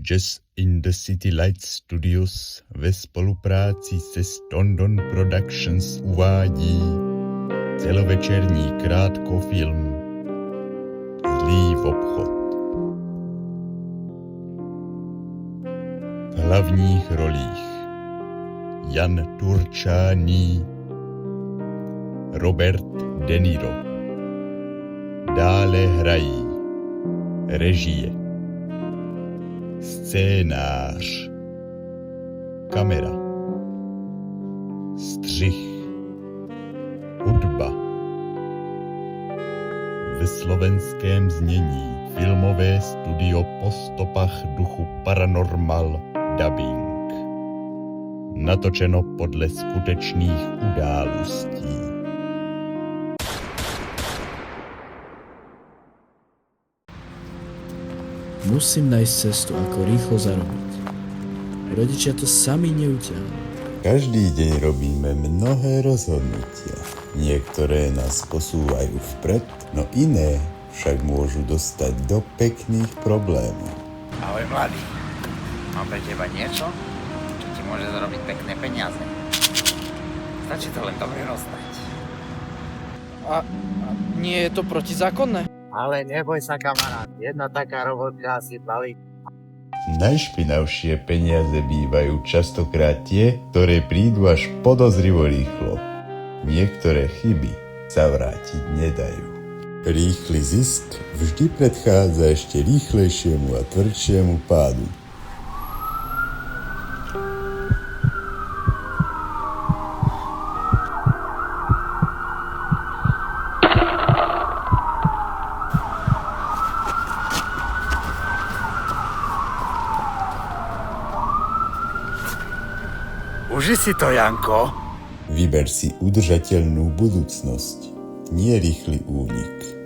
Jazz in the City Lights Studios ve spolupráci se Stondon Productions uvádí celovečerní krátkofilm Zlý obchod. V hlavních rolích Jan Turčáný, Robert De Niro. Dále hrají režie, scénář, kamera, střih, hudba. Ve slovenském znění filmové studio Po stopách duchu Paranormal Dubbing. Natočeno podle skutečných událostí. Musím nájsť cestu, ako rýchlo zarobiť. Rodičia to sami neutiahnu. Každý deň robíme mnohé rozhodnutia. Niektoré nás posúvajú vpred, no iné však môžu dostať do pekných problémov. Ahoj mladý, mám pre teba niečo, čo ti môže zarobiť pekné peniaze. Stačí to len dobre rozdať. A nie je to protizákonné? Ale neboj sa, kamarát, jedna taká robotka si balí. Najšpinavšie peniaze bývajú častokrát tie, ktoré prídu až podozrivo rýchlo. Niektoré chyby sa vrátiť nedajú. Rýchly zisk vždy predchádza ešte rýchlejšiemu a tvrdšiemu pádu. Uži si to, Janko. Vyber si udržateľnú budúcnosť, nie rýchly únik.